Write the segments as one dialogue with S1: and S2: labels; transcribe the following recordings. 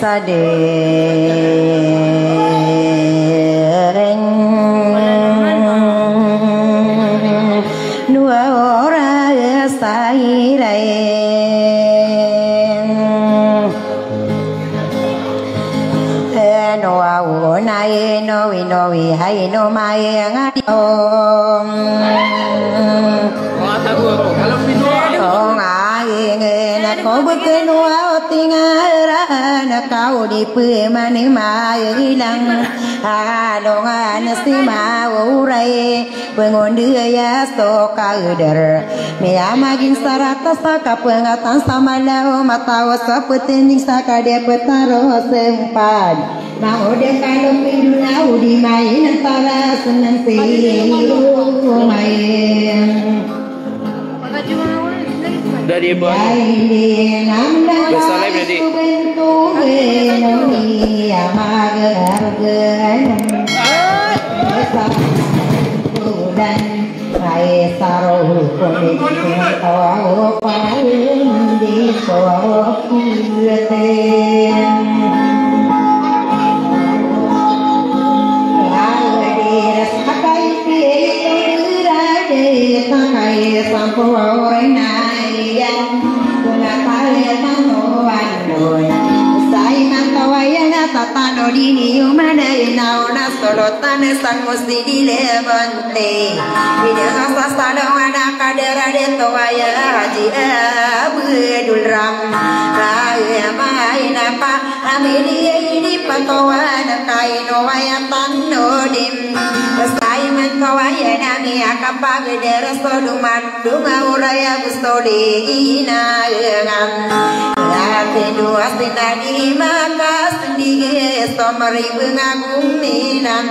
S1: sadereng dua orang saireng no au nai no wi hai no mai ngadiom ko bekenua tingaran kau di pemani mai hilang adongan si mau urai pengonde ya so kauder mea magin sarata saka pengatan sama lau matau sepetening saka dia petaro sempat mau dia kalau pinduna di main antara senang si main
S2: dari bawah bersalib jadi dan hai saru tahu paling di tatano dini umana inauna solotan sang musti dilebante ini rasa sadana kadera de toaya haji abdul ram raya maina pa amili ini patowana kaino wayatan nodim sai man kawaya nami akapa gedera soduman dunga uraya gustodi ina ngam kedua sinadi maka sendiri somari bengagung minan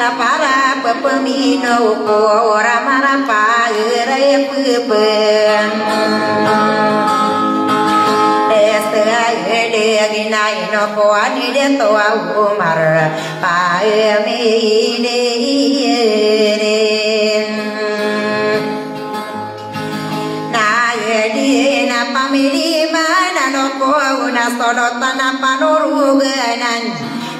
S2: para pepemino ko ramara pa ere pepeng de ginai no ko ani de to umar pa mi de na de na pamili ko una sorotan panoruganan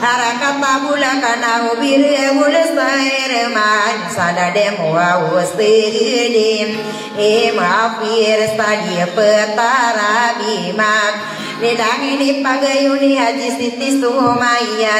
S2: harakata bulakana ubir ulsair man sadade muwa ustidim maafir sadia petara bimak Nilang ini pagayuni haji siti sumaya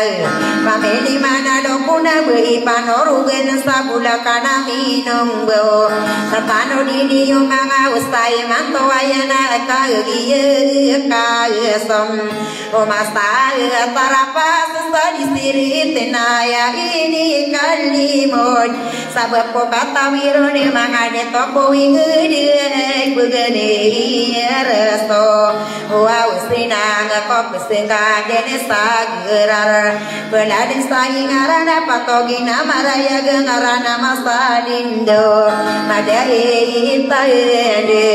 S2: pameli mana dokuna beri panorugen sabula kana minum bo satano dini umanga usai manto ayana kagiye kagesom omasta tarapa sesadi siri tenaya ini kalimon sabab ko kata wirone mangane toko ingede bugene resto wow sinang kop singga dene sagerar beladin saingarana patogina maraya gengarana masadindo madai taede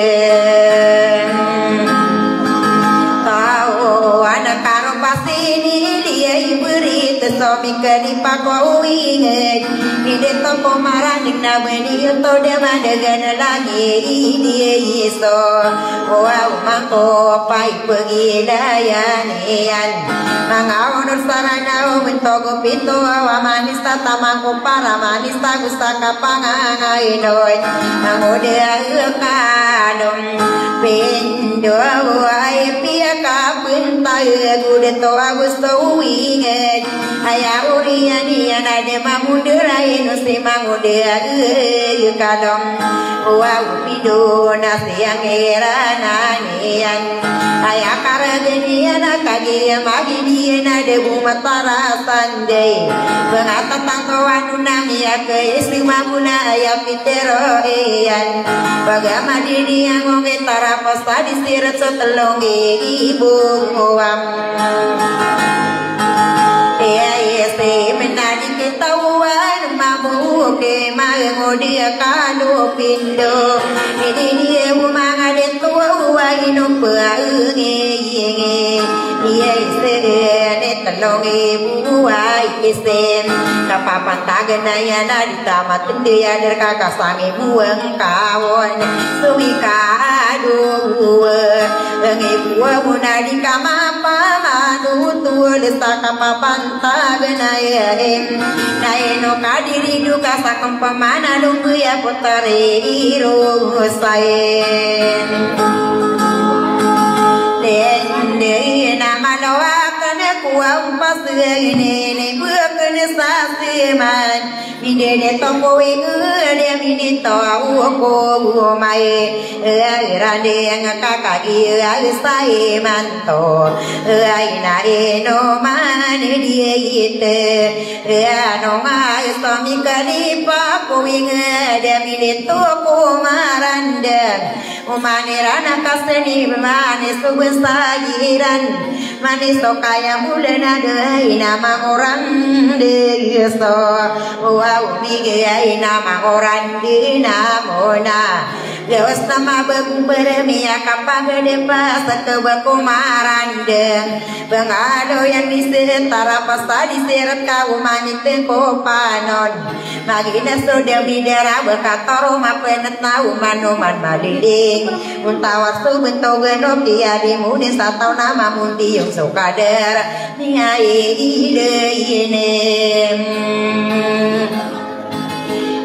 S2: tau anak karo pasini dia iburi tesomi kali pako inget ide toko maraning nameni to de madegan lagi dia iso wow mangko pai pergi dayanian mangaunur sarana mentogo pintu manis tata mangko para manis tagustaka pangangai doi mangodia kadom pindo ai pia kapinta gude to agusto winget aya uriani anade mamudera ino si mangodia kadom wow pido nasiang era nanian aya karageniana kagia maginiana de bumatara sandei bengata tangkawan unang ya ke istri mamuna aya pitero eyan bagama dini yang ngetara posta disirat setelongi ibu ngawam ya este menadi ketahuan mabu ke mangodia kanu pindo ini dia umanga de tua ino peange dia este telongi buai kisem kapapan tagenaya nadi tamat dia derka kasangi buang kawon suwi kadu ngi buah munadi kamapa manu tulis kapapan tagenaya naeno kadiri duka sakam pemana lumbu ya putari rusain Lende nama loa kene kuam pasir ini bukan sasiman bide toko ingde bide tahu ko mai rande ngakak iya sai manto aina eno mani dia ite no mai suami kalipa ko ingde bide toko marande umanirana kaseni mani subes sajiran manis kaya bulan ada nama orang desa wow bigai nama orang di namona lewas nama bagu bermia kapag depas kebakumaran de bangado yang disetara pasta diseret kau manik teko panon magina sudah bidara berkator rumah penet nau manuman maliling muntawar su bentuk genop dia dimudi satau nama mundi yang sukadar niai ide ini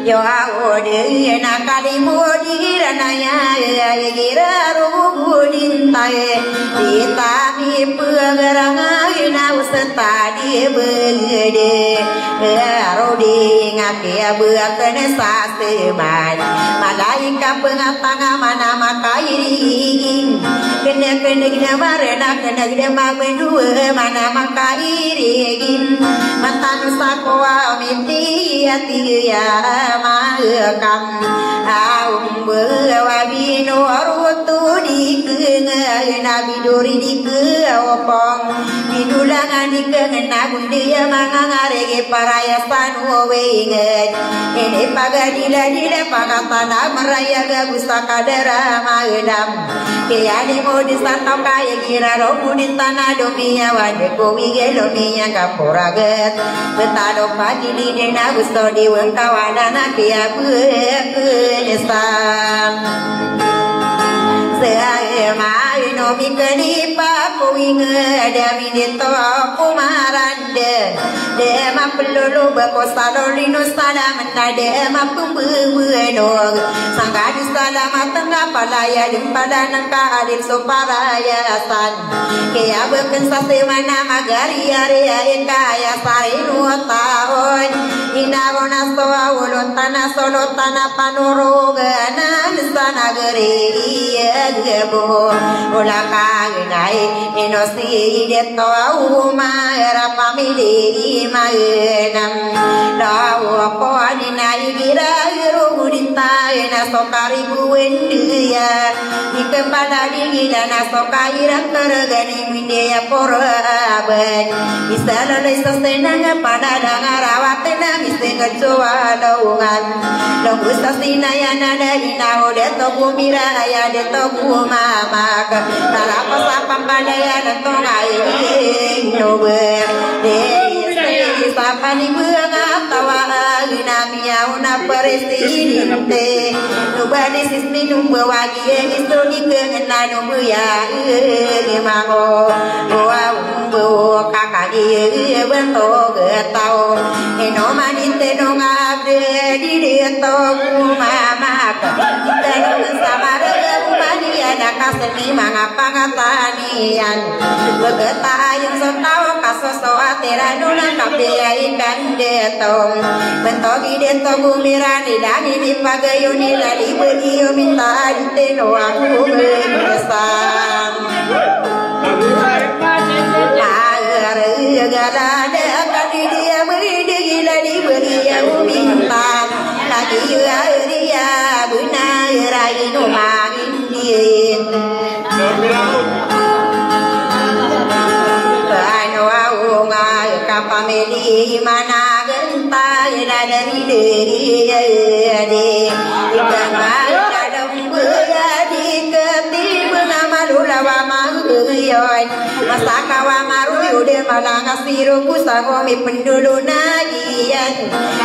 S2: yo ode nakali mudi ranaya gira rubudin tae ditami pegeranga ina ustadi begede arodi ngakia beakene saseman malaika pengapanga mana makairi kene gina marena kene magbendu mana makairi matan sakoa miti ati ya maakam aum bewabino arutu di kenga nabi dori di ke opong didulangan di kenga bundia mangangarege parayasan wenget ini pagadila dila pakatana meraya gagusta kadera magedam kayani modi santo kaya kira robu di tanah domia wade kowi gelominya kaporaget betado pagi di dena gusto di wengkawadana kia benesam saya mai no mikani pa kuinga ada minito kumaran de ma pelulu bakosalolino salam nade ma pumbueno sangadi salamat na palaya dim padana ka adil so paraya san kaya beken sasemana magari area kaya sainu taon inarona soa ulotana solotana panuruga na sana geri gebo ulaka nai enosi deto uma era family maenam lawa ko nai gira rudita ena sokari buendia ikembala digila na sokaira tergani mindia poraban bisa lele sostenanga pada dangarawat na misenga coa laungan long ustasina yana dari nao deto bumira ya deto mama tarapa sapam padaya datong ai nober de sapani bunga tawa ginamia una presidente nubani sisni numba wagi itu dikena numbu ya mago wa umbu kakagi bento getau eno manite no ngabde di deto mama kita sama kaseni mangapangatanian begetayang sotau kasoso atera nuna kapia ikan detong bentogi deto gumirani dani di pagayuni lali beriyo minta diteno aku bersam galada kadi dia beridi gila di beriyo minta lagi dia benar rai numangin Bano aunga kapameli mana genta dari deri ikanga dalam beradi ketiba nama lulawa mahuyon masaka wa maru udah malang asiru kusagome pendulu nagian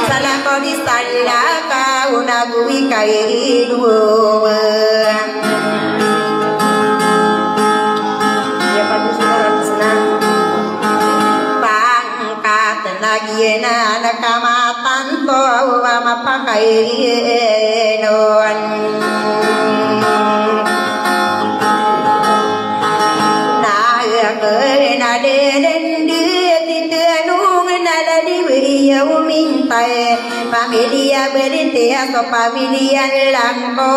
S2: salah kau disalah kau nagui kaidu ya bagus senang pangkat lagi nakamatan to ama pakai non na de den dia titanung na la di wiya umintai familia beritia so familia langko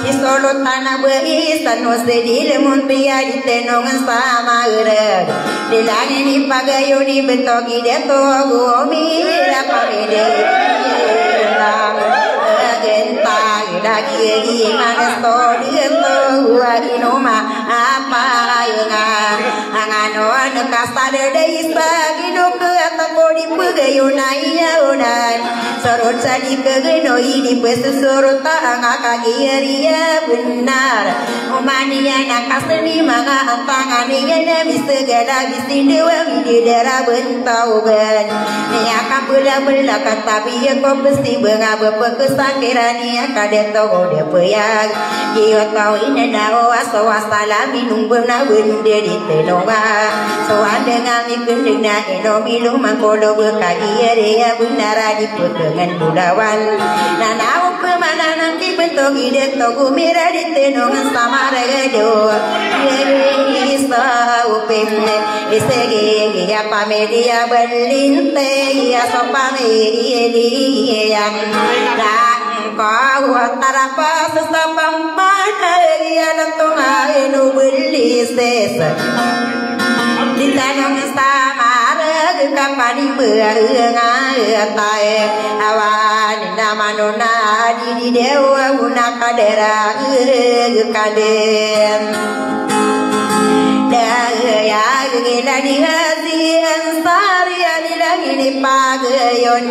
S2: si solo tanah berisan no sedile muntia di tenong sama ere di langi ni pagayo ni betogi de to gomira familia genta lagi mana story to inoma apa yang anganon kasar dei sagino ke atakodi pegayunai yaunan sorot sadi kegenoi di pesusurut angakagiria benar umania nakaseni manga antangani gana bisegala bisindewa bidera bentau ben ni akan bela kata biya ko besi benga bepekesakerani akadeto de peyang jiwa kau ini nao aso asala minum benar bende di tenonga so dengan ikut na eno minum mangkolo berkagi area benar di pekengan budawan nanau pemana nanti bentuk ide togu merah di tenonga sama redo isa upimne isegi ya pamedia berlinte ya so pamedi yang kau tarapa sesapam pada ya lentunga enu berlises di tanong sama reg kapani berenga tai awan namanona di dewa guna kadera kaden ya gila di hati ansari lagi ni pagayon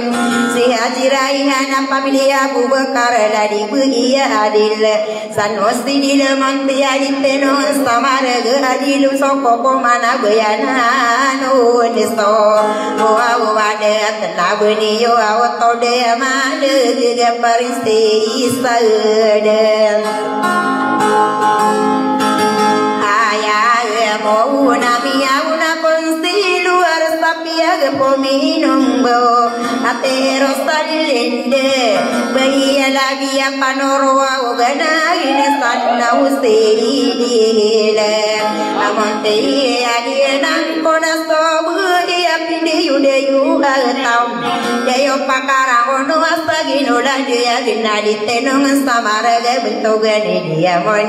S2: si hajirai hana familia Abu Bakar ladi buia adil sanosti di lemon tiadi tenon samara adil soko mana bayana no deso wa wade atna beni yo auto de made ge pariste isade mau namia una consilu arsapia ge pominum bo atero salinde bayi lagi panoro ogana ine sanna usile amonte adi nan kona sobu ya pindi yude yu atam jayo pakara ono asagi no dia ginadi tenong samara ge bentogane dia mon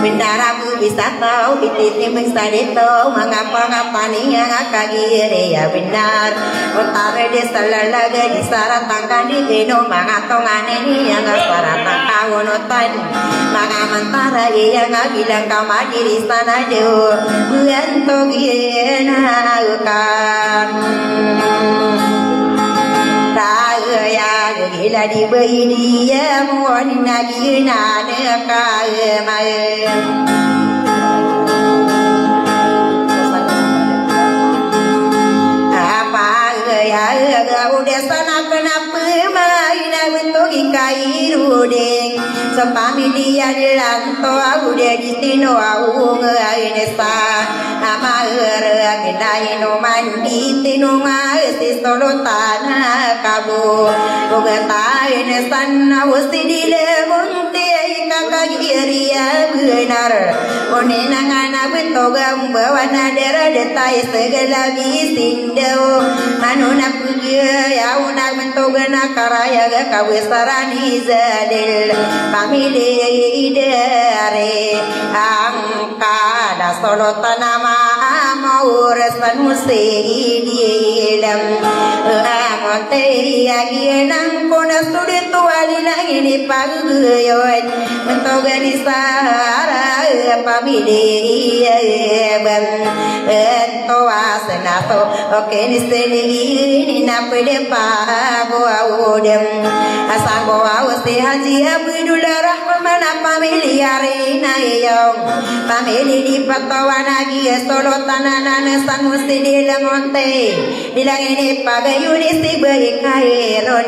S2: bendara bu bisa tahu pititi sadito mengapa yang akagire ya benar utare de salalaga di saratangkan di geno mangatongane ni yang saratang kawonotan mangamantara yang bilang kamadi di sana deo buanto giena ukam ya gila di bayi ya muani nagi nane kae ya udah sana kenapa main bentuk ikai rudeng sepami dia lanto udah di tino au ngeainesa ama kenai no mandi tino ngasi solo tanah kabu ugatain sana usti di lemonte kakak iria benar onenangana bentuk gambawan adera detai segala bisindo manuna ya una mentogana karaya ga kawesarani zadil familia idare angka da solo tanama maur sanusi dilam monte agi nang kona sude to alilang ini paguyon mentogani sara pamili ban ento asna to oke ni seni na pede pa go awudem asango awse haji abdul rahman pamili arena yong pamili di patawana gi solo tananan sanusi di lamonte bilang ini pagayuni si berkairon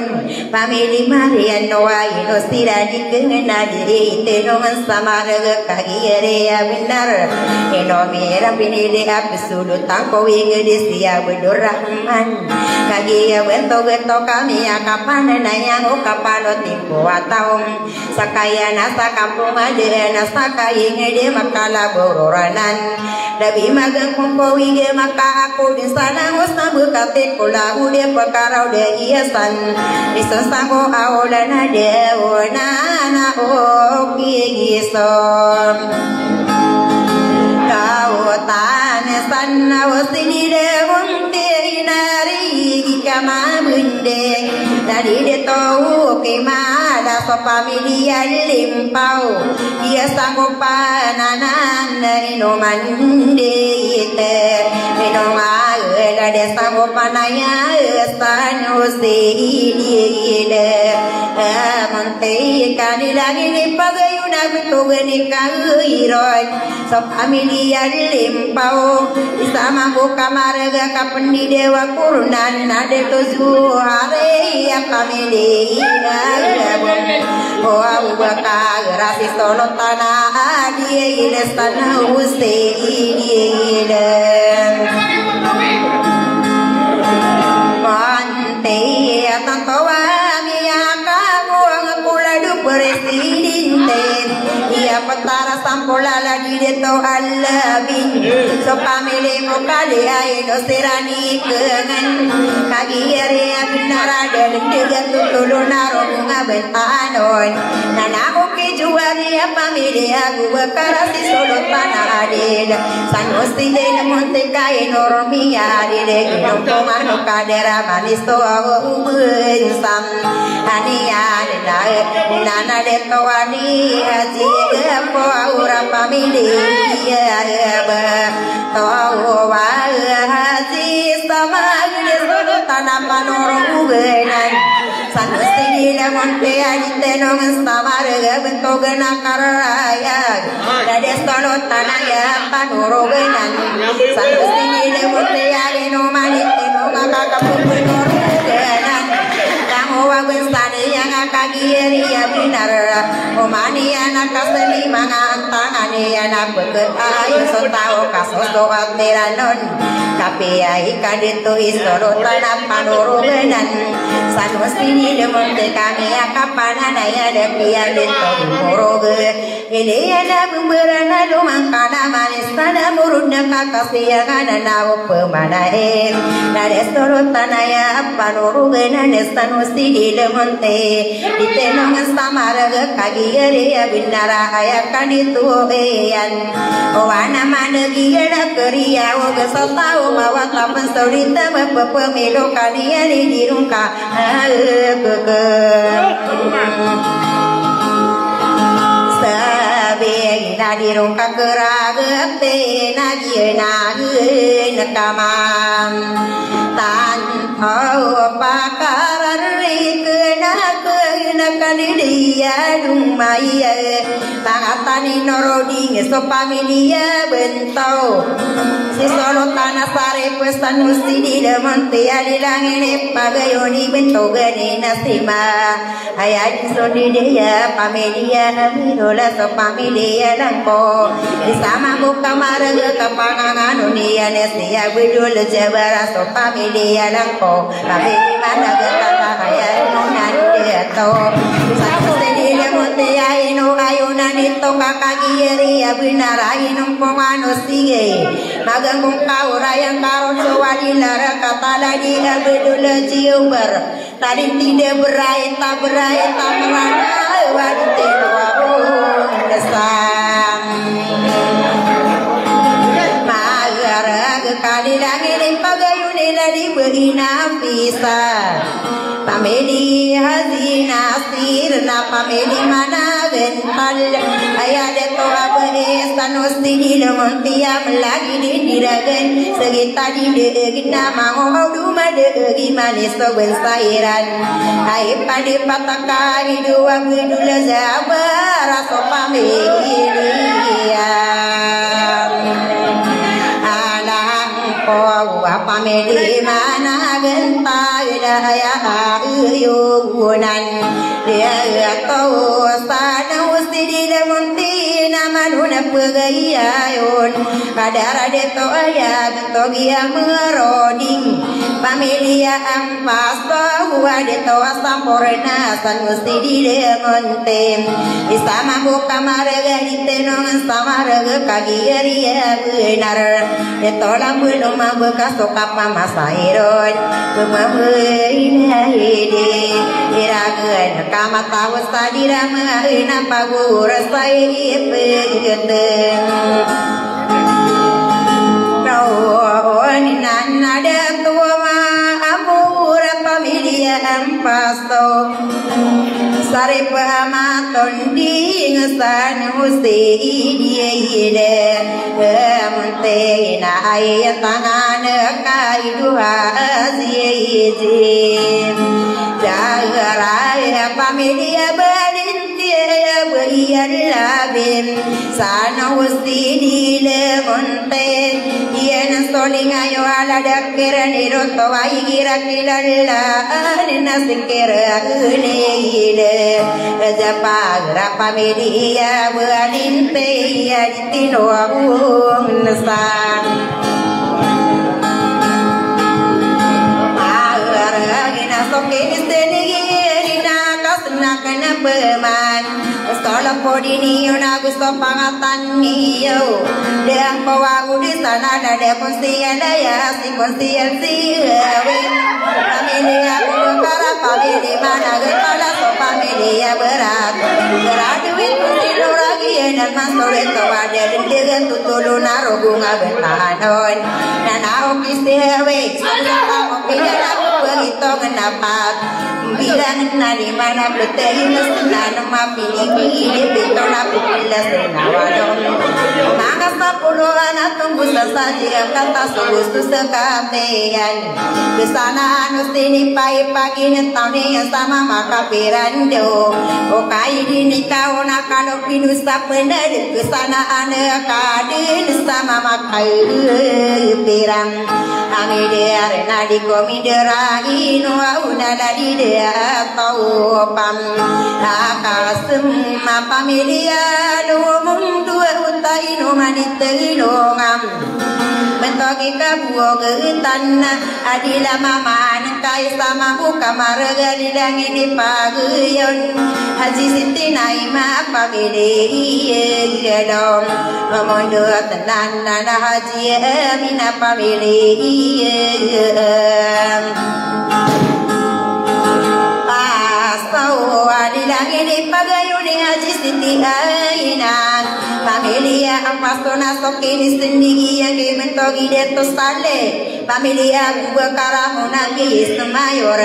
S2: pamili marian noa ino sira di kengena diri tenongan sama rega kagire ya benar ino mira pinili abisudu tangko wingi di sia bedur rahman kagia bento kami ya kapan nanya kapan tipu atau sakaya nasa kampung ada nasa kaya ngede makala bororanan Dabi magang kongko wige maka aku di sana usna bukate kula ude perkara ude hiasan iso sango aolan ada na o gison kau tane sana wasini de munte inari kama bunde dari de tau ke mala so familia limpau dia sango pananan ino mande ite ino aga de sango panaya sanu se de monte kani lagi ni pagayuna bitugani kairoi so familia limpau sama buka marga kapendi dewa kurunan nade tuzu hare ya familia oh abu bakar rasi solo tanah dia ile sana uste ile mante tanto ami akamu angkula du presidente ia petara sampola lagi de to alabin so pamile mo kali ai no serani kengan kagi ere abinara del tiga tutulu naro bunga bentanon nana oke juari pamile agu bakara si solo panadel sanosti de monte kai normia de no mano kadera manisto ubun sam ania nana de to ani haji po aura pamili ya ba to wa haji sama gede solo tanam panoro ugenan sanesti le monte ajite nong samar bento gena karaya dade solo tanaya panoro ugenan sanesti le monte ali no manite no maka kapunor ugenan kamu wabensani yang kagiri ya benar omani anak kasemi mangantangani anak beket ayo sotao kasos doa teranon tapi ai kadito isoro tanam panurugenan sanustini demonte kami akapanan aya de pian dito moroge ini ada bumerana dumangkana manis pada murudna kakasiangan nawo pemanahe nade soro tanaya panurugenan sanustini demonte ditenong samaraga kagiyare abinara ayakan itu eyan owana manegi gada keriya oga sotau mawata pensorita pemelo kalian di rungka sabe ina di rungka keragete nagi nakamam tan pakaran kena kanidia dumaya tangatani norodi ngeso familia bentau si solo tanah sare pesan musti di demonte alilang ini pagayoni bentau gani nasima ayat sodi dia familia amirola so familia langko sama buka marga kepangangan dunia nesia bidul jabara so familia langko tapi mana kata ayat nonan dia to satu sedih monte aino ayuna nito kakagiri abinara inung pomano sige magang kung kaurayang karon so walilara katala di abidul jiumber tadi tidak berai ta merana wadite wabung desam magar Adilangin pagayuni ladi berina bisa Pamedi hazina sirna pamedi mana gental ayah deto abe sanusti di lemon tiam lagi di diragen segita di degina mango duma degi manis to bensairan ai padi pataka di dua bidula zabar so pamedi ko pamedi mana gentai daya uyunan dia kau sana usti di lemonti nama nuna pegayayun kadara deto ayah beto dia meroding pamilia ampas bahwa deto asamporena san usti di lemonti isama buka maraga di tenong sama raga kagiaria benar deto lambun bekas sokap mama sairon bemahuina irageun kama tahu sadira maheuna pagur sai pegeuteuh raon nada tua ma amur pamilia ampasto sare pamaton di ngesan usti diede munte na ay tangan kai dua zieje jahara pamilia balintia berian labim sana usti di lemonte ien solinga yo ala dakira ni roto ai gira kilalla nina sikira kuneile Japagra pamilia balinte ya ditino abung nesang Agara soke isteni rina kasna kana peman Sekolah podini una gusto pangatan niyo Deang pawa udi sana dade konsian daya si konsian siwe Pamilia bukara pamilia mana gepala so pamilia berat Beraduit kusilu lagi dan masore tawade dengan tutulu narobunga betanon Nana oki siwe Santa oki aku begitu ngenapat Bilang nadi mana betein senan mapini ini betola pula senawadon Mangga sapuluan tunggu sesaji kata susu sekabean Kesana nustini pagi tahun yang sama maka pirando Okai dini kau nak kalau pinusa benar kesana anak kadin sama maka pirang Ami dia nadi komi derai nuau nada di dia kau pam akasem pamilia lumung dua utai no manite longam bentoki kabuo getan adila mama kai sama buka marga dilang ini paguyon haji siti naima pamilia dong mondo tenan nana haji amina pamilia Pasau adilang ini pagayuni haji siti ainan Pamilia ampastona sokini sendiri yang mentogi deto sale Pamilia bukara munagi semayor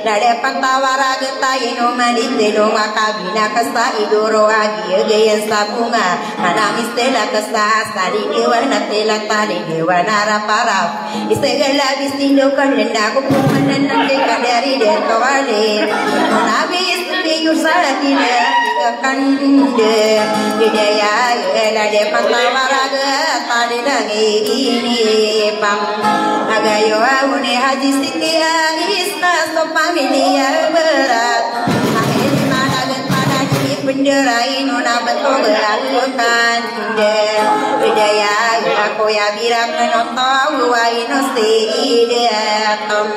S2: Lade pantawara getai no manite no makabina kesa idoro agi geyen sabunga Manangis tela kesa sari dewana tela tali dewana raparap Isegala bisindo kanenda kupumanan nanti kadari deto wale Nabi istri yusadina kande Hidaya lade pantawara getali lagi ini pam Agayo awune haji siti isna so pamilia berat Maheli mana getana di penderai nuna betul berakukan Hidaya aku ya birak menonton waino si deatom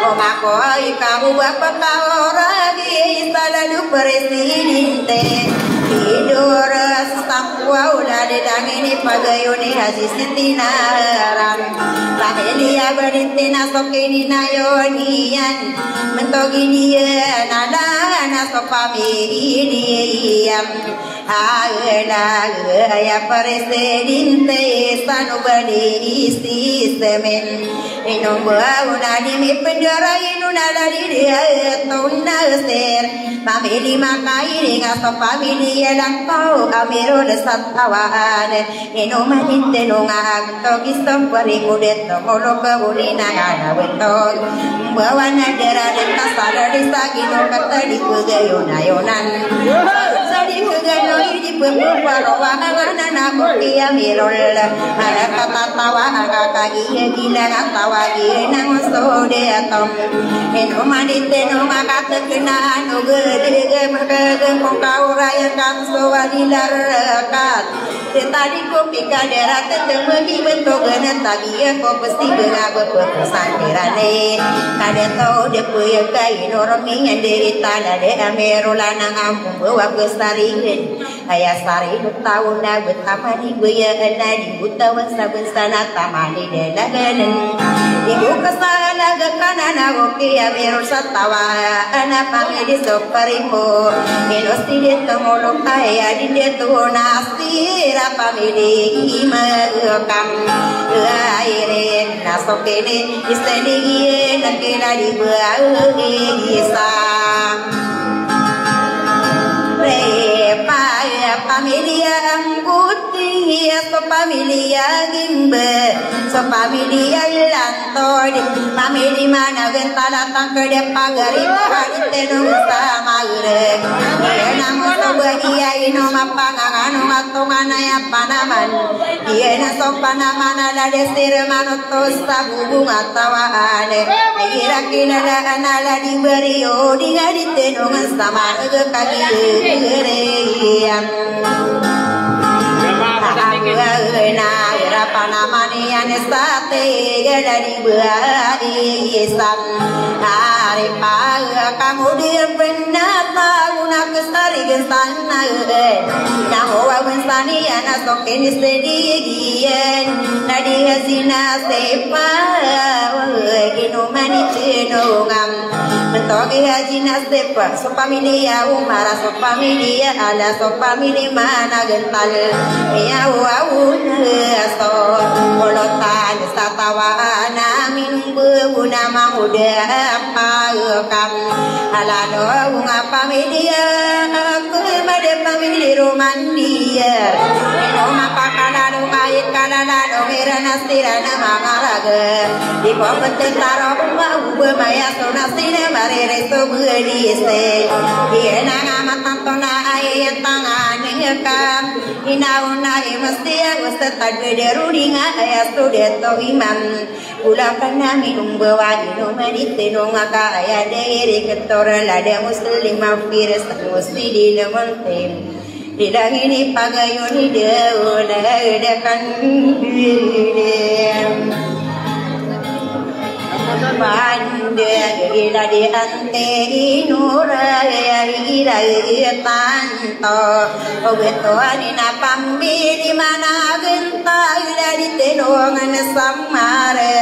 S2: Omako kamu bapak kau lagi selalu presidente Tidur sakwa udah dedang ini pagayoni haji siti naram Lahelia beritina sokini nayonian Mentogi dia nada nasopami diam ya presidente sanubadi sistemen inomba unadi mi penjara inuna dari dia tuna ser family makai ringa so family yang kau amiro desatawan inoma intenunga to kistom parikudet to molo kabulina ngana beton bawa negara dan kasar disagino kata di kegayonan sadi kegayo di pembawa anak dia mirol ada kata tawa kaki gila tawa nang sode atom eno manite no makata kena no gede merga kau raya kan so walilar kat tadi ko pika darat temegi bentuk gana tagi ko pasti gana berpesantirane kada tau de puya kai normi ngandiri tana de amerola nang ampung bawa kesaringen ayah sari tahun na betapa di buya ada di buta wasa besana tamani de laganen ibu kesana ke kanan oke ya merol satawa anak pangedi soparimo enosti de tomolong ayah di de tu nasira pamili imakam aire nasokene istenigie nakela di buai isa familia angkuti so familia gimbe so familia lantoy famili mana gentala tangkede pagari hadite no sama ure namo so bagia ino mapangano matongana ya panaman iena so panamana la desir manoto sabubu matawale ira kilala anala diberi odi hadite no sama kaki na ira panamani anestate dari buai san hari pagi kamu dia penata una kesari gestana yang hawa gestani anak sokeni sedihien nadi hazina sepa gino mani cenongam mentogi hazina sepa so familia umara so familia ala so familia mana gental ya so kolotan satawana minumbu nama muda pakam alano bunga familia aku made famili romandia eno pakana no kait kanana no mera nastira nama maraga di popete taro bunga ube maya so nastira marere so budi se iena ngama tantona ayat tangan ngekam inauna emestia ustad derudinga ayat studeto imam ulakan minum bawa ino manite no ngaka ayat dere ketor lada muslim mafiras musidi lemontem dilahini pagayoni deula dekan bande ila di ante inura ira tanto obeto anina pambi di mana genta ila di tenongan samare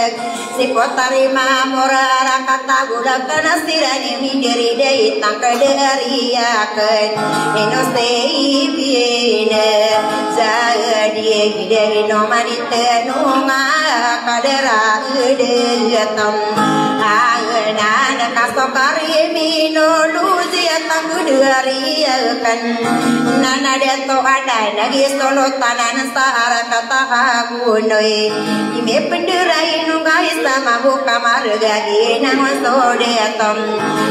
S2: si potari mamora rakata gula kana sirani mindiri dei tangkadariaken eno seibine jadi gide no manite no kadera degatam agana kasokari mino luzia tangudariakan nana deto ada lagi solo tanan sahara kata aku noi ime penderai no guys sama buka marga nang sode atom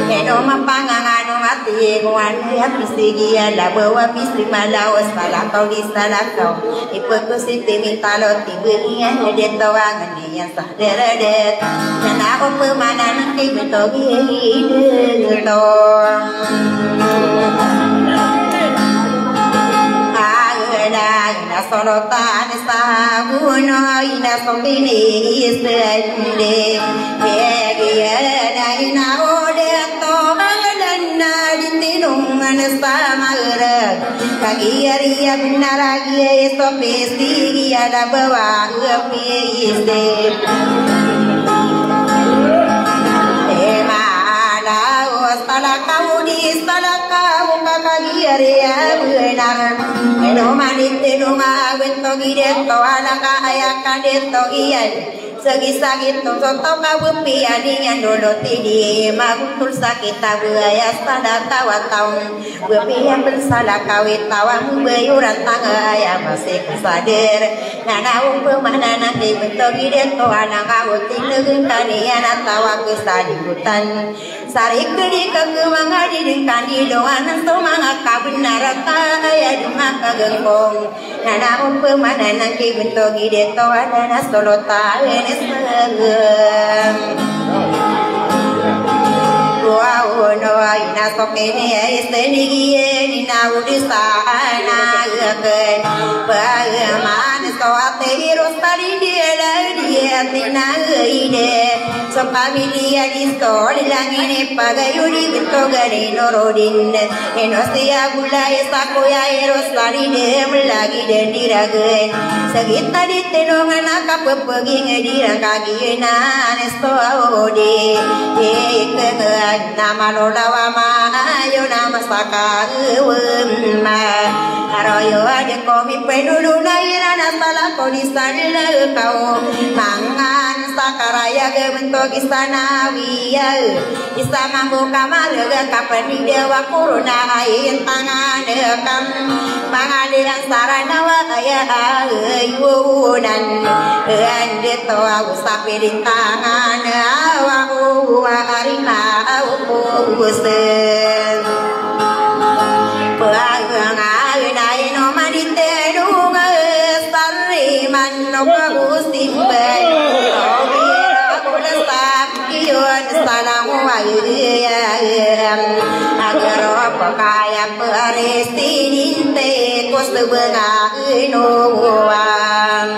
S2: eno mapangangan mati kuan ya pisigi ala bawa pisi malau salah kau di salah kau ipuku siti minta lo tibunya deto angani yang sahderet dan aku pemanan ki betogi deto ina sorotan sabuno ina sombini isende yegiana ina ode to banganna ditinungan samagara kagiaria binaragia eso pesi ada bawa piese emana ostala kau di istala kau kakagia ria benar eno manite nunga wento gide to alanga ayakan de to ian sagi-sagi to kabupiani dulu tidi magutul sakit abaya sada kawatau bepian bersalah kawit tawang beyuran tangga ya masih sadar nana mana nanti bentuk ide to alanga uting negung kanian atau aku sadi hutan sari kedi kegemang di dengkani doan semanga kabenar ya dumaka gengkong nana mana nanti bentuk ide to adana solota wow no ina sokene isteni ni na udisana gen baman soate rostari dia tina ide so familia di sol langine pagayuri bitogare norodin enosia bulai sakoya rostari de lagi dendiragen sagita di tenongana kapepegi ngedirang kagi na nesto ode nama lolawama yo nama saka ma aroyo ade komi pedulu na irana sala kodisana kau mangan sakaraya ge bentuk istana wiya istana buka marga kapani dewa kuruna ain tangan dekam mangadiran sarana wa aya ayunan ande to usapirin tangan wa arina usen peangai nai no madite dunga sari manno pagusimbe obira kulastap kiyon salamu ayya agaro pakaya parestininte kosbenga inowan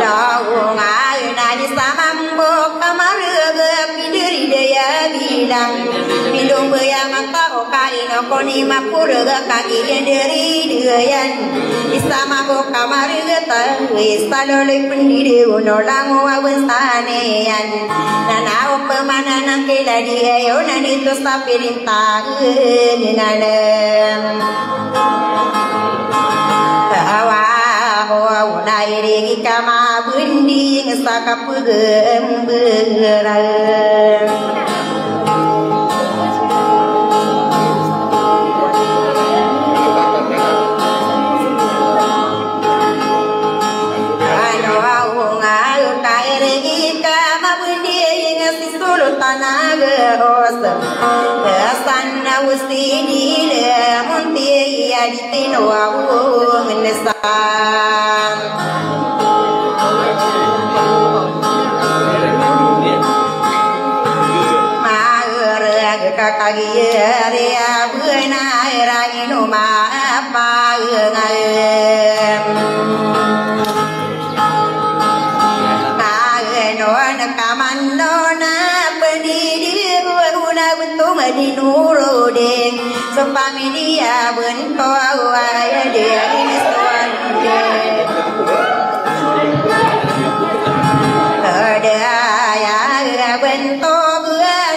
S2: daungai nai samambo kamarga pideri daya bilang minum bayang kau kaino koni mapurga kaki dari diayan isama bo kamar gata istalole pendiri unolang wawen sanean nana opemana nangkela dia yo nani to sapirin tangan awa ho nairi kama bundi sakapugem berang sana usini le monte ya ditino awu menesan mager kakagi ya buena era ino ma apa ngai no nakamano na pendiri di nurode so familia bento aya dia istuan ada ya bento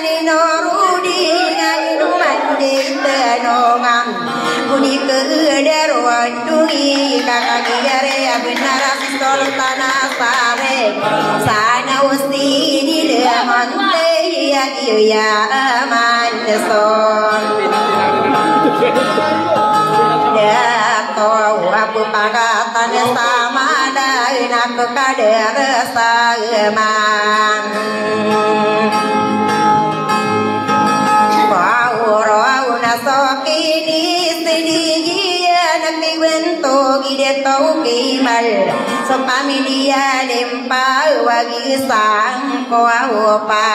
S2: ni nurudi ngai rumande tenongam budi kederwan dui kakak gare ya benar sultana sare sana usti di lemonte ya aman son ya kau aku pagatan sama dari nak kader saman kau roh nasokini sedih nanti bentuk ide tau kimal so familia lempar wagi sang kau apa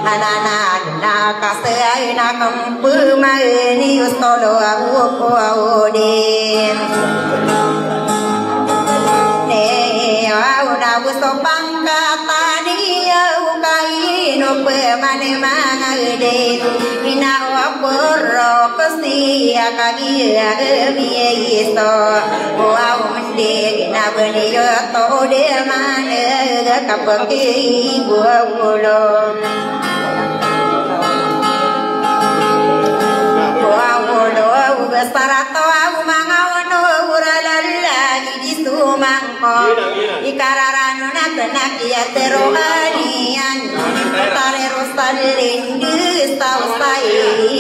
S2: anana kasai nakam purmani ustolo aku audin ne au na buso pangkatani au kaino pemane mangade ina oporo kosi akagi agemiyeso au mende ina bani yo to de mane kapaki buulo ikararano na tenakia terohanian tare rosal rindu sausai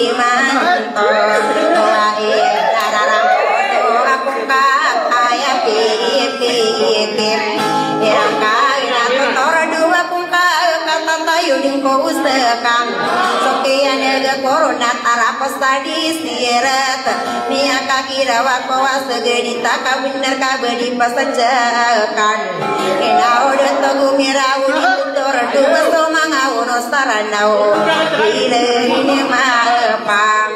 S2: iman toai tararang aku kaya pipi yang kaya tora dua kungka kata tayu dingko usakan sokian ega corona tarapas tadi sirat nia kakira wakwa segedita kawinar kabedi pasajakan ina odo togu mirau tora dua somanga uno saranau ile ini mapang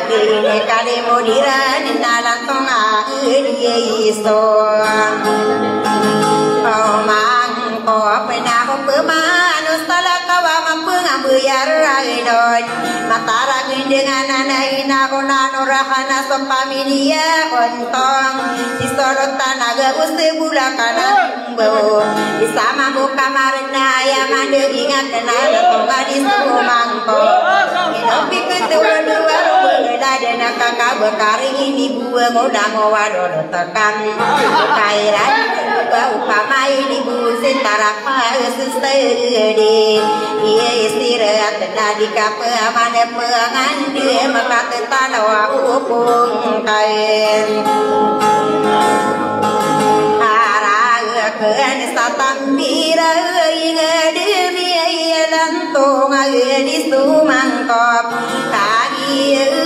S2: ini kali mudiran nalang tonga iso mangko pena pemanu salah kawa mampu ngambuyar raidon matara dengan anak ina konano rahana sopaminia ontong disorot tanaga uste bulakana bo isama buka marina ya mande ingat kenal tonga di mangko inopi ketua dua dan kakak berkari ini buah modang wadoh tekan kairan upama ini busin tarapa sestedi ia istirahat tadi kapa mana pengandi maka tanawa upung kain arah kean satampira ingat demi lantung di sumangkop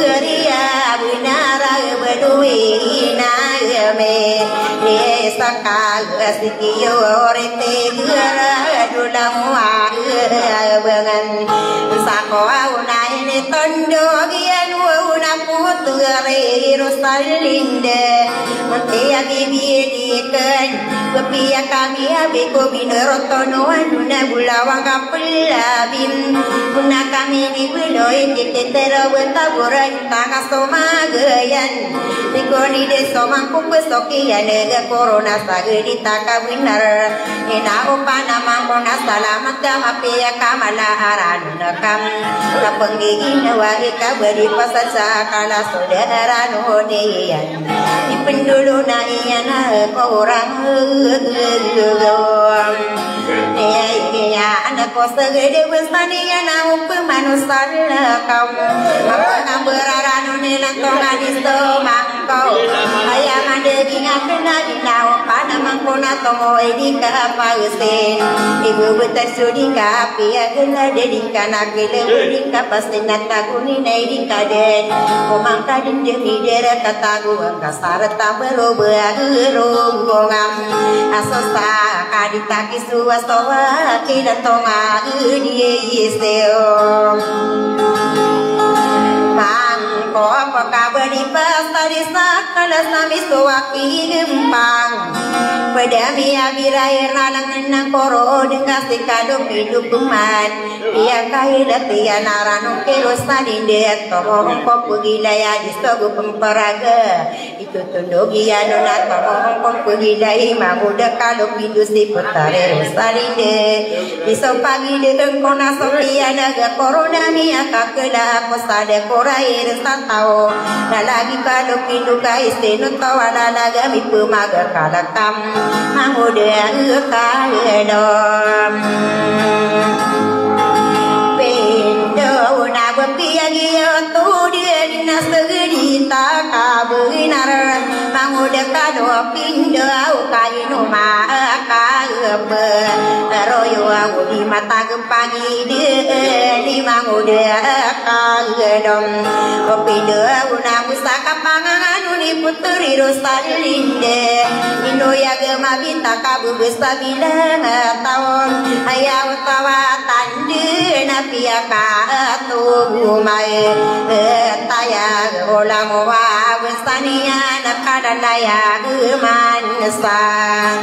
S2: dia binara beduina me sakal sikio orite gera dulang wa bengan sako unai ni tondo gian una puture rosalinde mutia bibi diken bepia kami abeko binerotono anuna bulawang kapelabin guna kami di buloi ditero taburan tangas somagayan nikoni de somang kupesokian ega corona sagedi takawinar ina upana mangkona salamat kamapia kamala haran nakam kapenggigin wahi kabari pasasa kala saudara nodian di pendulu na iyana korang ya anak ko sagedi westania na upemanusal kamu apa beraranu nilang tonga di somangkau ayam ada ingat kena dinau pada mangkona tongo edika pausen ibu betul sudika pia kena dedika nak dedika pasti nak taguni nedika den komang kadin demi dera katagu kasar tabelo berurungam asosa kaditaki suwastowa kida tonga die iseo mangko apakah di pasari sakala sami suwaki gempang pedami abirai nalang nenang koro dengan sikaduk hidup kuman dia kahila tia narano kero sadindet tomohong kopu gilaya di sogu pemperaga itu tundogi anonat tomohong kopu gilai mamuda kalau pindusi putare rosalinde di sopagi dengan kona sopia naga korona mia kakela aku sade korai resantau nalagi kalau pinduka istenu tawala naga mipu maga kalakam mamuda kaledom pendo na bapia giyo tu dia dinas segedi tak kabinar mamuda kado pindo au kainu ma kabe royo au di mata gempagi di mamuda kaledom pindo una musaka pangangan uni putri rosalinde indo ya gema bita kabu besabila tahun ayau tawa tande napia ka tu mai taya olam wa westania nakadalaya man sang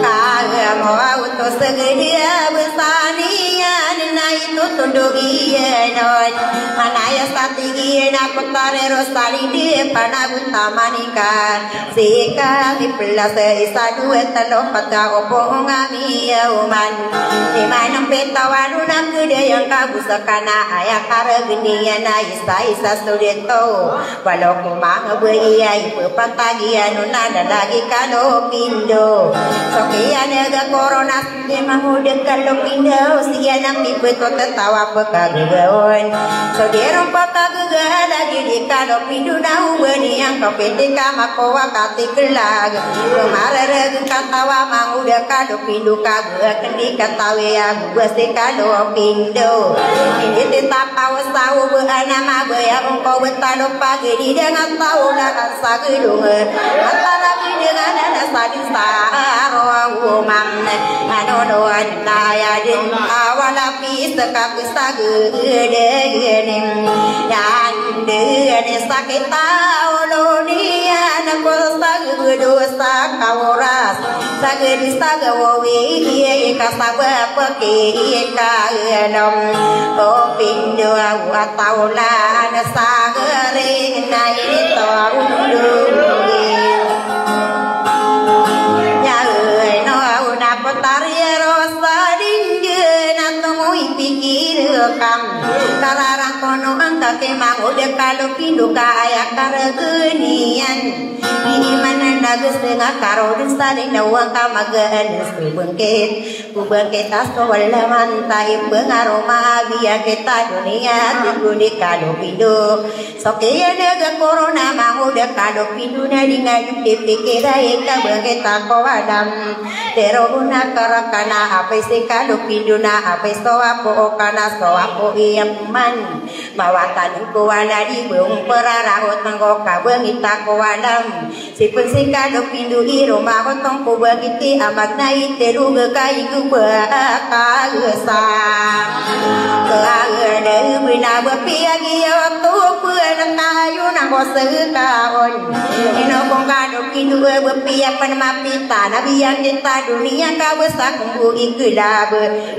S2: ka mo auto segedia westania nai tu undugi non manaya satigi na kotare rosali di panabuta manika sika diplas isadu etalo pata opongami uman di manam petawanu nam gede yang kabusakana ayakara geniya na isa studento walau kumang beia ipu patagia nuna lagi kalo pindo sokia nega corona di mahudek kalo pindo sia nam tipe to tertawa pekagawan sodero pekagaga lagi di kalo pindo na ubeni yang kopete kama kowa kati kelag kemare katawa mangudek kalo pindo kagaga kendi katawe ya gusti kalo pindo ini tetap tahu tahu beranama beya engkau betalo pagi di dengan tahu nak sagedung antara dengan ada sadi saro mang anodoan naya din awalapi sekak sagedeng dan dene sakit taolonia nak sagedosa kauras sagedi sagawi kasaba peki kaenom pindo ataula sagere nai to undu ya no una potaria rosa dingge natumui pikir kam kararang kono angka kemang udah kalau pindo kaya karagenian ini mana nagus tengah karo saling nawang kamagan bangkit aso wala mantai pengaroma biya kita dunia diguni kalau pindo sokia nega corona mau udah kalau pindo na dengan dipikir eka bangkit ako adam terona karakana apa sih kalau pindo na apa soapo kana soapo iyaman mawatan ko wala di bung perarahot nanggo kabangita ko walam sipun sikado pindu iro makotong ko bagiti amat na iteruga kai kubakagasa kaagade bina bapiagi tu puan kayu nang bosu kaon ino kong kado pindu bapia panmapita nabiyan kita dunia kabasa kumbu ikilab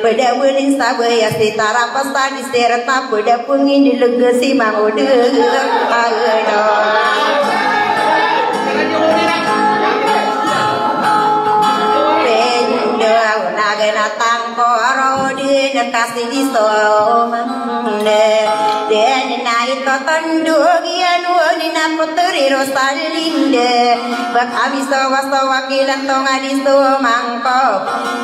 S2: pada bulin sabaya sitara pasta di serta pada pungin dilegasi mangode agado nagana tangkoro di nekasi di somande den nai to tandu gianu ni na putri rosalinde bakami sawa kilan to ngadi somangko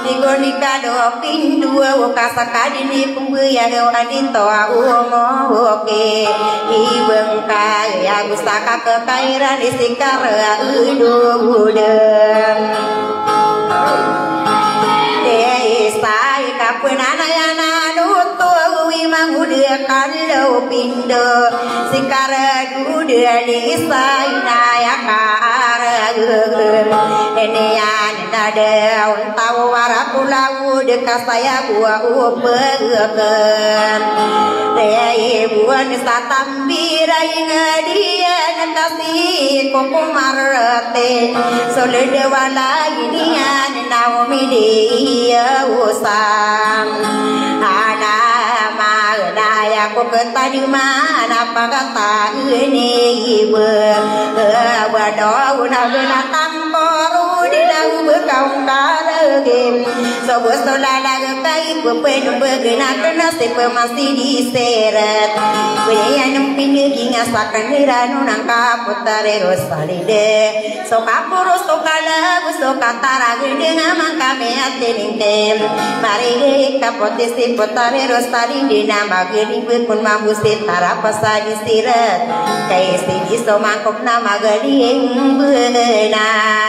S2: digoni kado pindu kasakadi ni pumbuya do adito umo oke ibeng kaya gustaka kekairan isikar ududem sai kapunana yana nutu imang udah kalau pindo sikara udah di sai naya kara ini yang ada tahu warapulau dekat saya gua upegan deh buan satambira ingadia nakasi kokumarte solede wala inian naomi dia usam ana magnaya ko ketadi mana pagata ini ibu wado una tamporu di lau berkaung kalagim sobos tolala kai pepenu begena kena sepe masih diseret weyan pingi ngasakan niranu nangka putare rosalide so kapuru so kala so katara gede mangka meatening mari kapote si putare rosalide nama gede pun mampu setara pasadi sirat kai si so mangkop nama gede yang benar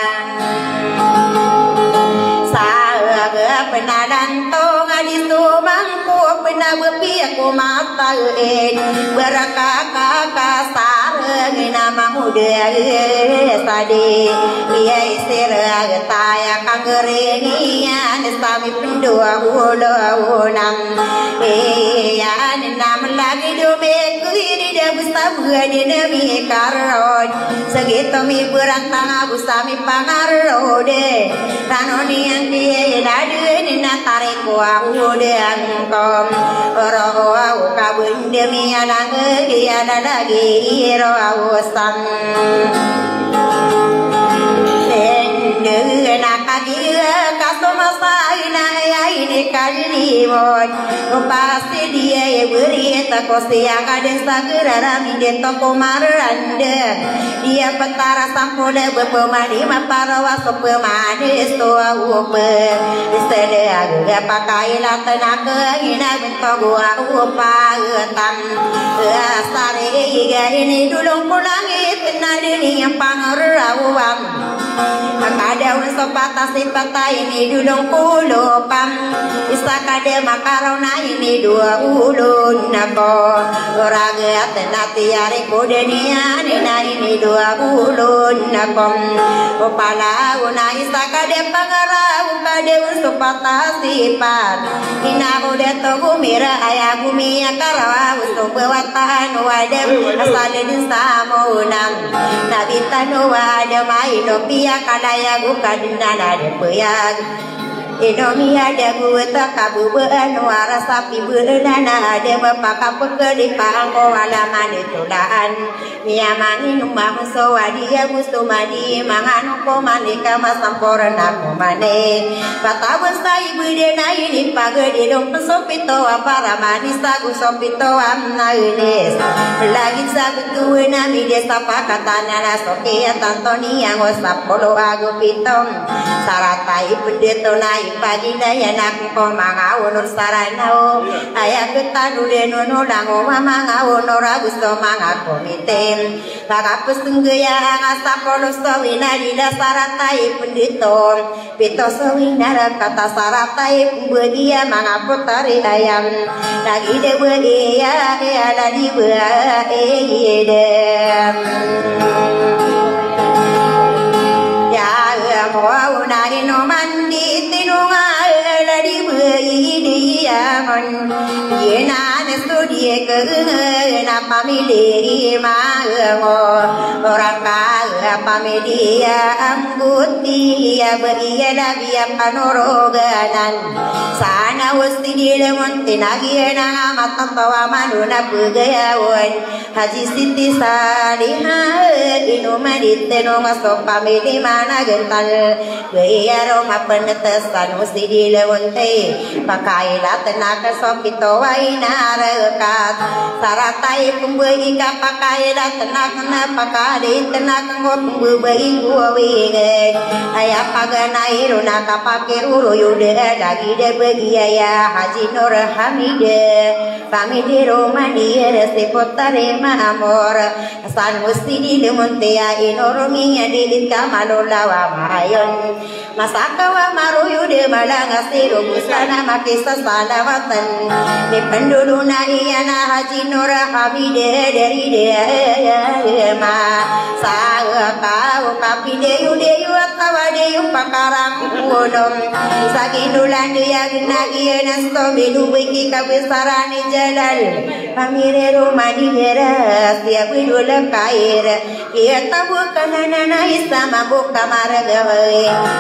S2: penadan to ngadi sumangku pena bepi aku mata berakaka kasar nama muda sadi ia istirahat taya kangeringian sami pendua ulang iya nam lagi dobe kiri dia busta buade nemi karod segitu mi berantang busta mi pangarode ranoni yang dia ladu ni natare kuah ude angkom roh kabun demi alang dia lagi roh sang Nakadia kasomasa ina ini kalimon pasti dia beri tak siang ada sagera minde toko marande dia petara sampode bepemadi maparawa sopemadi stoa upe sedea pakai latena ina bentogua upa tam asare ini dulung pulangi tenadini yang pangerawam Kada unso patasi patai ini dulung pulo pam Isakade makarona ini 20 nako Orage atenati ari kodenia nina ini 20 nako Opala una isakade pangarau kade unso patasi pat Ina ode togu mira ayagumi akarawa unso bewatan wadem asalin samonam Nabitanu wadem aino pia kalaya gukadina de puyag Inomi ada buta kabu beanu arah sapi beunana ada bapaka pekedi pangko alaman itulaan Niamani numam sowadia mustumadi manganu komanika masamporna komane Patabun sai budena ini pagedi dong pesopito apara manisa gusopito amna unes Lagi sabutu nami desa pakatana nasokia tantoni yang osapolo agu pitong Saratai pendeto nai pagi daya nak ko mangau nur saranao aya ketanu deno no lango mangau no ragusto mangako mitem tagapus tungguya ngasapolo sawina di dasaratai pendito pito sawina kata saratai pembegia mangapotari ayam lagi de begia ada di Mau nari no mandi tinunga ladi bui dia mon yena nestudie ke na pamili mango orang kaya pamilia angguti ya beria labia panoroganan sana usti dile monte nagi na matan tawa manuna bugayawan haji siti salihah inu madite no masok pamili mana gental gaya roma penetesan usti dile monte pakai latena kesokito waina rekat saratai pembeli kapakai latena kena pakai tenak ngot beli gua wige ayah paganai runa kapakiruru yude lagi de bagi ayah haji nur hamide pamide romani resi potare mamor san musti dile monte ya inoromi adilin kamalolawa mayon masaka wa maru yude malangasiru busana makisa salawatan ni penduduna iyana haji nur hamide dari dia ma saga kau kapide yude yuatawade yupakarang unum saginulan dia ginagi nasto bidu biki kabesarani jalal pamire rumani heras dia bidu lekair ia tabu kanana isama buka maragawe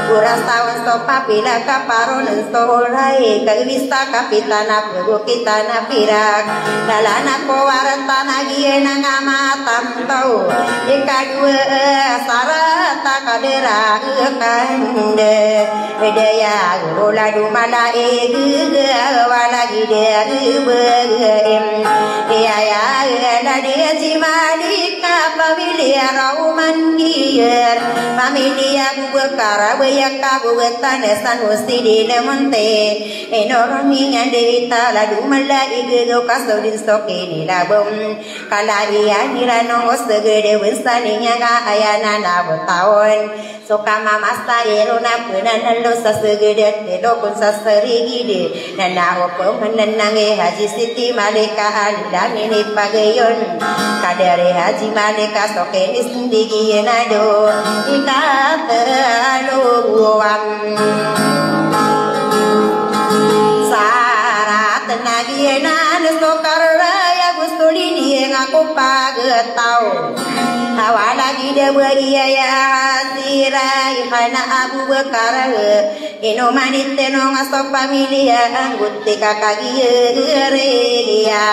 S2: urasawan so papila kaparon solai kagvista kapitana puru kitana pirak dalana kowarantana giena ngamatam tau ikadua sarata kadera kande edaya gola dumala ege wala gide beem ya la dia jimalika pamilia rauman gier pamilia bukara bayaka buetane sanusi dile monte enormi ngandita la dumala ege do kasodin stokini labum kala iya nirano segede wensani nyaga ayana na betaun soka mama sayero na punan lo sasegede telo kun saserigide nana opo menanange haji siti malika alida mini pagayon kadare haji malika sokeni sindigi nado ikatalo buam sarat nagiena sokar raya gustuli dia kupa getau awalagi de beria ya sirai kana Abu Bakar ino manite no ngaso familia anggutte kakagi regia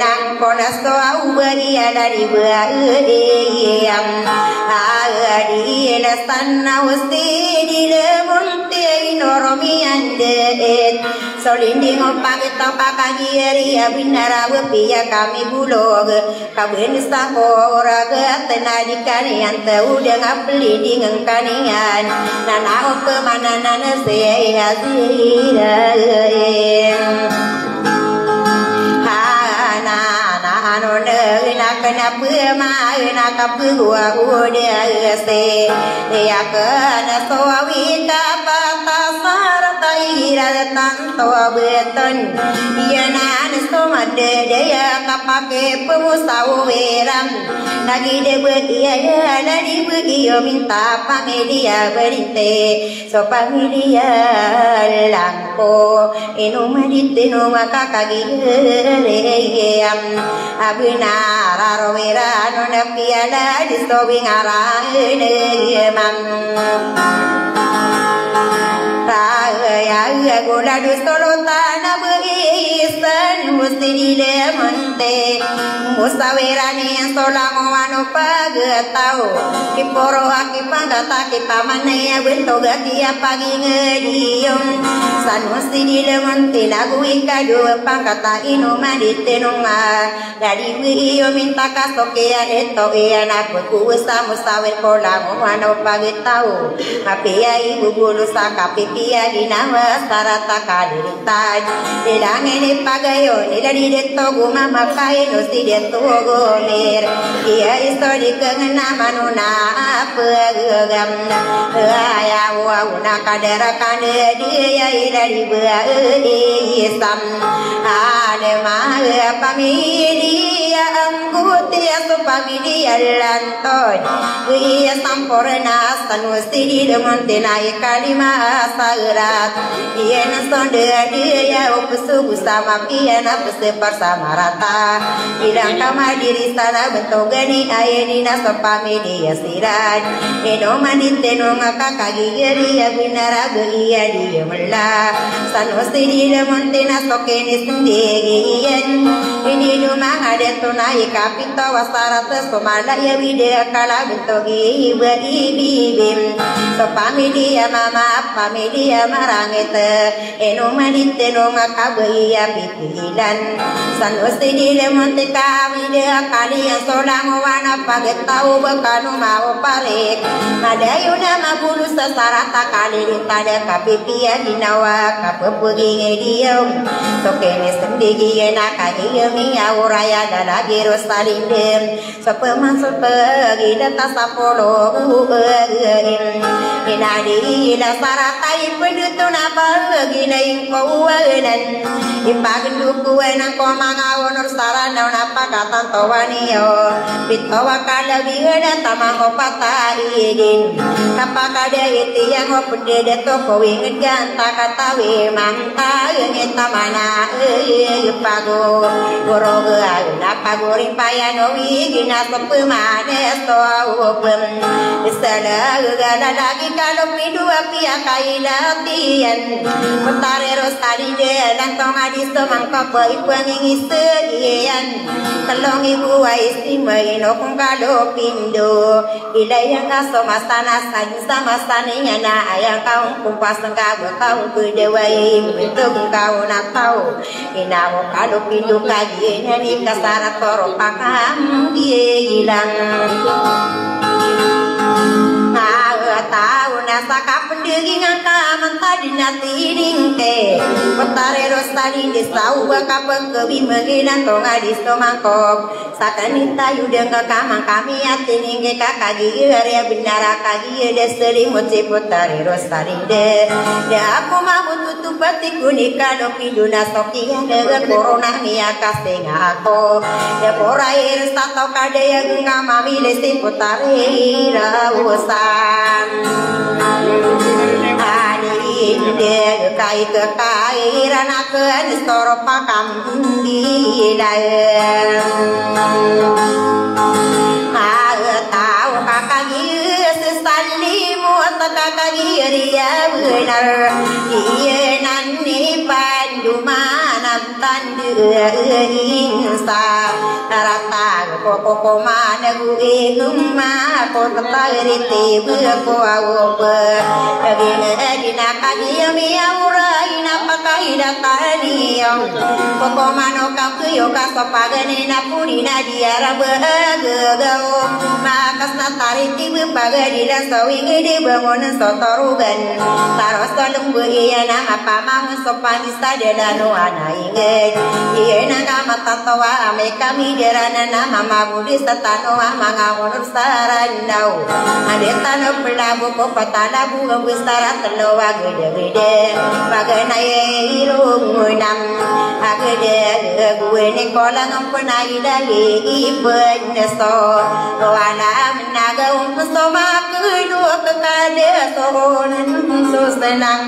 S2: nang konas to au beria dari beam adi lesana usti di lemonte noromi ande solindi ngopagita pakagi ria binara bepia kami bulog kabin sako raga tenadi kanian teu dengan beli di ngkanian nana ope mana nana se azira anu nak kena pema nak pua udah se ya kena sawita patasar taira tanto beton dia nan somade dia kapake pemusau werang lagi de bedia lagi begio minta pamedia berinte so pamedia langko inu madite no maka kagi ream abinara rovera non piala di stobi ngara mam ya gula du solota na berisan musti le monte musawera ni solamo anu pagetau kiporo akipangata kipamane ya bento gati pagi ngedium san musti le monte lagu ikadu pangkata inu madite nunga dari wiyo minta kasoke ya eto ya nak kuusa musawer kolamo anu pagetau kapia ibu bulu sakapi ya dinawa sarata kadiritan dilangene pagayo niladi deto guma makai no si deto gomer iya istori kengena manuna apegam aya wa una kadera kane dia iladi bua isam ade ma pamilia anggutia so pamilia lanton wi sampurna sanusti di demontena kalima sarat iena sonde dia upusu bersama piana bersama rata bilang kama diri sana bentuk gani ayedina sopami dia sirat eno manite no ngakakagi dia binara belia dia mela sanusi di demontena sokeni sendirian ini rumah ada tunai kapito wasarata somala ya video kala bentuk ibu bibim sopami dia mama familia marangete eno manite no ngakabia pipilan sanusi di lemonte kami dia kali yang solang wana pagetau bekanu mau parek madayuna mabulu sesarata kali tada kapipia dinawa kapepugi ngedium sokene sendigi enak aja mi auraya dalagi rosalindem sepemang sepegi data sapolo inadi la saratai pedutu napa gina ingko wanan imbagen duku wenang ko mga onor sarana napa katan towaniyo bitawa kala bihana tamang opatai din kapakada iti yang opede to ko wingit ganta katawe manta ngeta mana pago goro ga napa goring payano wi gina sepemane to opem bisala gala lagi kalau midua pia kaila tian mutare rosari de lantong adis to mangkap ipuang ngisian kalong ibu waisi maino kung kalo pindo ilayang aso masana sama saninya na ayang kaung kumpas ka botau kudewai bentuk kau na tau inawo kalo pindo kaji ni kasara toro pakam die hilang tahu nasa kapendegi ngangka mentadi nati ringke petare rosali desau kapeng kebi mengilan tonga disto mangkok sakanita yudeng kamang kami ati ningge kakagi area binara kagi de sering moce petare rosali de aku mau tutup pati kunika dopi duna sokia de corona mia kasenga ako de porair sato kade yang ngamami lesi petare rausan gede kai ke kai rana ke soro pakam di daer tahu kakagi sesalimu kakagi ria benar iya nani pandu manam tandu insa rata koko mana gue nguma ko tairiti ko awobe dina kagi mi aura ina pakai dakani koko mano kakuyo kasopagane na purina diara begegau makas na tariti bepagadi dan sawi gede bangun sotorugan taros tolong iya na apa mau sopan istadela no ana inget iya na kama tatawa ame kami derana na mama budi satano manga munur sarandau ade tano pelabu ko patala bu besara telowa gede-gede bagana ye irungunam agede gue ne kolang penai dali ibeneso wana menaga soma kedua kekade sohonan susenang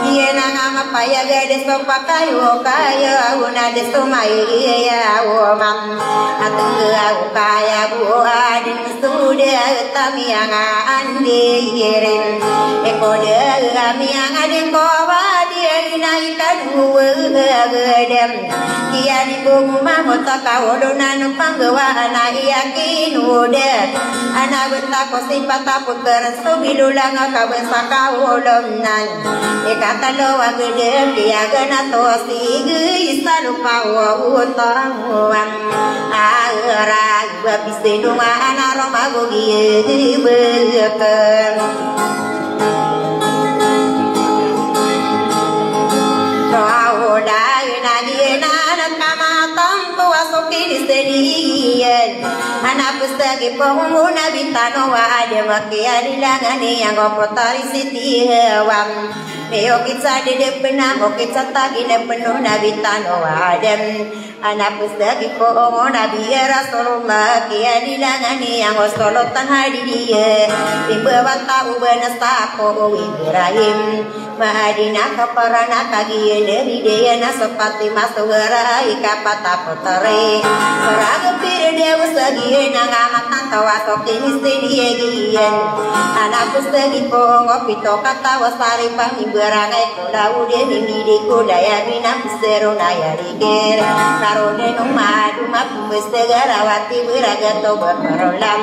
S2: iya nang paya gede sopakayo kaya una de somai iya womam atengau kaya buadin sudah tamianga andi yerin ekode amianga den kowa dia inaikan gedem kia di bungu mamota kawodonan panggawa ana yakin udah ana betako sipata puter subilulang kabesa kawolomnan ekata loa gedem dia gana tosi geisa lupa wa utanguan ara babise dunga ana romago gie beken anak pustaki pengumuna bintano wa ada makia dilangani yang gopotari siti hewam meo kitsa de pena mo kitsa tagi de penuna bintano wa adem anak pustaki pengumuna biar Rasulullah kia dilangani yang gosolotan hadiye imbawa tahu benesta ko Ibrahim Mahadina kaparana kagi dari dia nasopati masugerai kapata potare serang pir dia usagi nangamatan tawasok ini sediegian anak usagi pongopito kata wasari pangimberangai kulau dia mimidi kudaya bina seruna yariger karone numadu mapumestegarawati beragato berperolam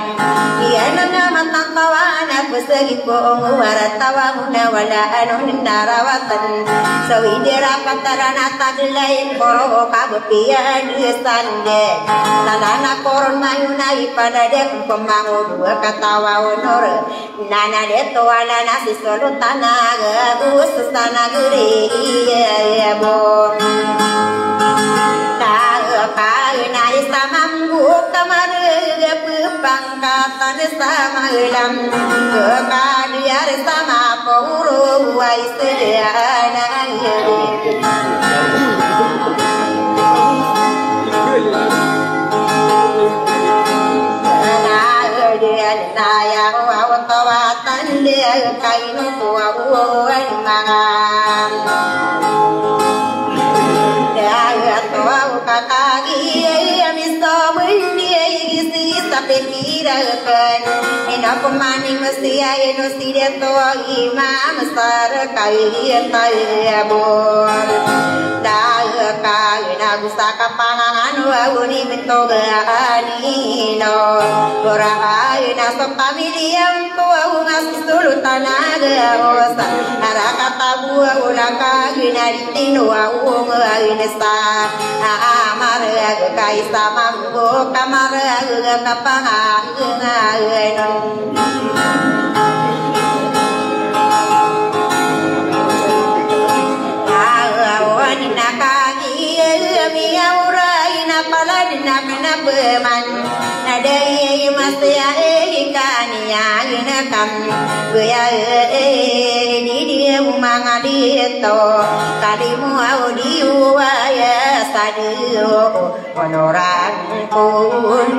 S2: dia nangamatan tawana usagi pongu waratawa munawala anon narawatan sawidera patarana taglain koro kabepian sande tanana koron mayuna ipada de pemangu dua katawa honor nana de toala nasi solo tanaga bus tanaga ya bo kaina isamambu kamarga pangkatan samalam kekadiar sama puru waisana naya wawatawatan dia kainu tuawan mangam daya tuau kakagi amisto bundia isi sampai kirakan ina pemani mesti ino sidia tua imam besar kaya tayabur daya kaina bisa kapangan wawuni bintogani no orang na so pamiliyang tuwa ngasih sulu tanaga osa narakata buah ulaka ginaritin wa unga inesa amar aga kaisa mambo kamar aga kapanga ngano awani nakagi mi aura ina paladina beman nadai masya ikania ina kam gaya di dia mangadi to kalimu audio ya sadio onoran kun